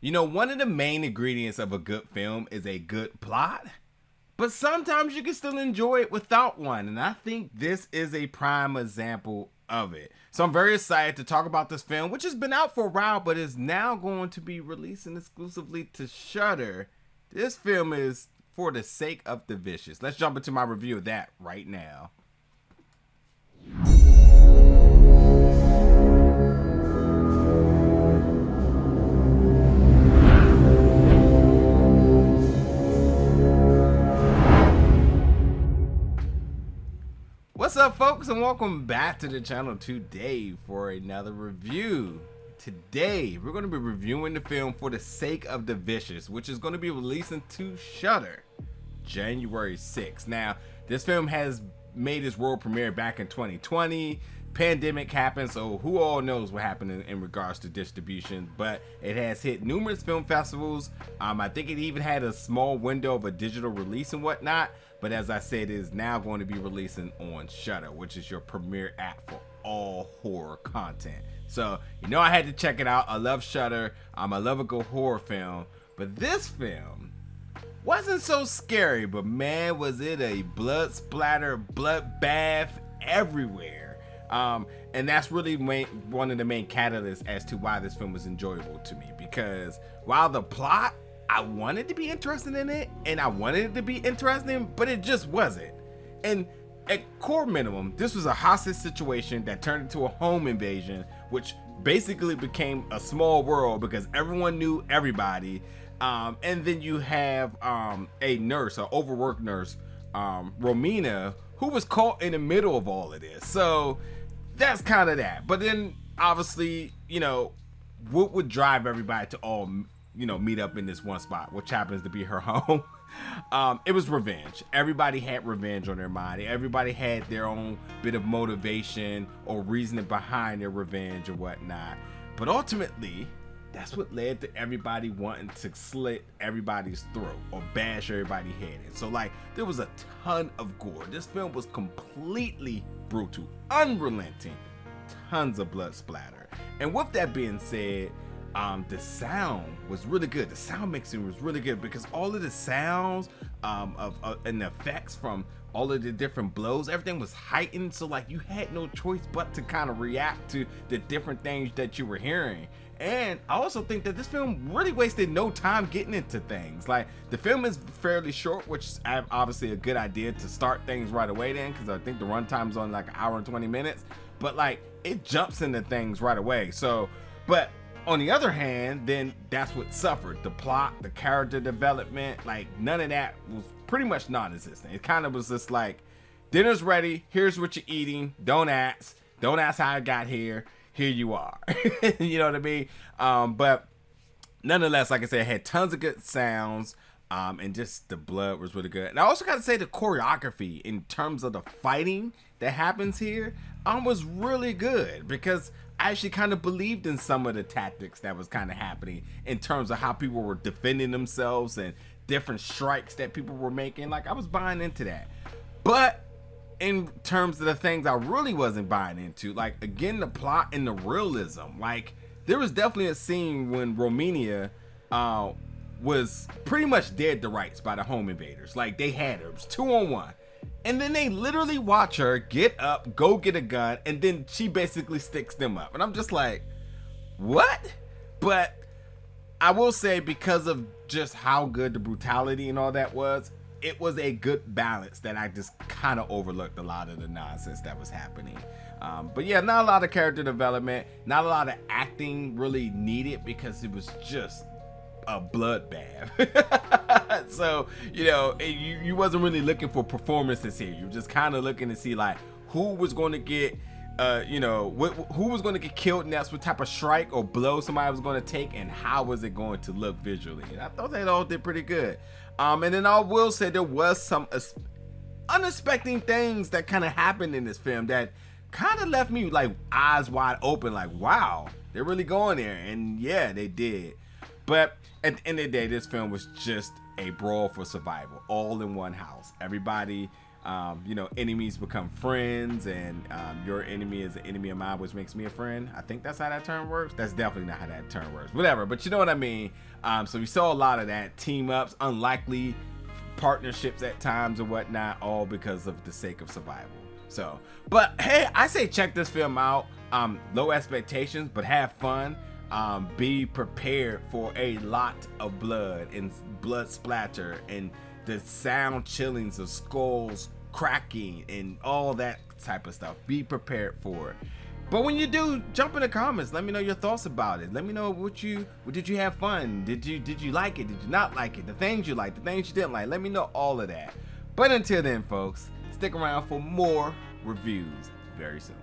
You know, one of the main ingredients of a good film is a good plot, but sometimes you can still enjoy it without one, and I think this is a prime example of it. So I'm very excited to talk about this film, which has been out for a while, but is now going to be releasing exclusively to Shudder. This film is For the Sake of the Vicious. Let's jump into my review of that right now. What's up, folks, and welcome back to the channel today for another review. Today we're going to be reviewing the film For the Sake of the Vicious, which is going to be releasing to Shudder January 6th. Now, this film has made its world premiere back in 2020. Pandemic happened, so who all knows what happened in regards to distribution, but it has hit numerous film festivals. I think it even had a small window of a digital release and whatnot, but as I said, it is now going to be releasing on Shudder, which is your premier app for all horror content. So, you know, I had to check it out. I love Shudder. I love a good horror film, but this film wasn't so scary, but man, was it a blood splatter, bloodbath everywhere. And that's really one of the main catalysts as to why this film was enjoyable to me, because while the plot, I wanted to be interested in it and I wanted it to be interesting, but it just wasn't. And at core minimum, this was a hostage situation that turned into a home invasion, which basically became a small world because everyone knew everybody. And then you have a nurse, an overworked nurse, Romina, who was caught in the middle of all of this. So that's kind of that. But then obviously, you know, what would drive everybody to all, you know, meet up in this one spot, which happens to be her home. It was revenge. Everybody had revenge on their mind. Everybody had their own bit of motivation or reasoning behind their revenge or whatnot. But ultimately, that's what led to everybody wanting to slit everybody's throat or bash everybody's head in. So like, there was a ton of gore. This film was completely brutal, unrelenting, tons of blood splatter. And with that being said, the sound was really good. The sound mixing was really good because all of the sounds and the effects from all of the different blows, everything was heightened. So like, you had no choice but to kind of react to the different things that you were hearing. And I also think that this film really wasted no time getting into things. Like, the film is fairly short, which is obviously a good idea to start things right away then, because I think the runtime's on like an hour and 20 minutes. But like, it jumps into things right away. So, but on the other hand, then that's what suffered. The plot, the character development, like none of that was pretty much non-existent. It kind of was just like, dinner's ready, here's what you're eating, don't ask how I got here. Here you are. You know what I mean? But nonetheless, like I said, it had tons of good sounds, and just the blood was really good. And I also got to say the choreography in terms of the fighting that happens here was really good, because I actually kind of believed in some of the tactics that was kind of happening in terms of how people were defending themselves and different strikes that people were making. Like, I was buying into that. But in terms of the things I really wasn't buying into, like, again, the plot and the realism, like, there was definitely a scene when Romina was pretty much dead to rights by the home invaders. Like, they had her, it was 2-on-1, and then they literally watch her get up, go get a gun, and then she basically sticks them up, and I'm just like, what? But I will say, because of just how good the brutality and all that was, it was a good balance that I just kind of overlooked a lot of the nonsense that was happening. But yeah, not a lot of character development, not a lot of acting really needed, because it was just a bloodbath. So, you know, you wasn't really looking for performances here. You were just kind of looking to see like who was going to get, you know, who was going to get killed next, what type of strike or blow somebody was going to take, and how was it going to look visually. And I thought they all did pretty good. And then I will say there was some unexpected things that kind of happened in this film that kind of left me like eyes wide open, like, wow, they're really going there. And yeah, they did. But at the end of the day, this film was just a brawl for survival, all in one house. Everybody you know, enemies become friends, and your enemy is an enemy of mine, which makes me a friend. I think that's how that term works. That's definitely not how that term works. Whatever, but you know what I mean. So we saw a lot of that, team ups, unlikely partnerships at times or whatnot, all because of the sake of survival. So, but hey, I say check this film out. Low expectations, but have fun. Be prepared for a lot of blood and blood splatter and the sound chillings of skulls cracking and all that type of stuff. Be prepared for it. But when you do, jump in the comments. Let me know your thoughts about it. Let me know did you have fun? Did you like it? Did you not like it? The things you liked, the things you didn't like. Let me know all of that. But until then, folks, stick around for more reviews very soon.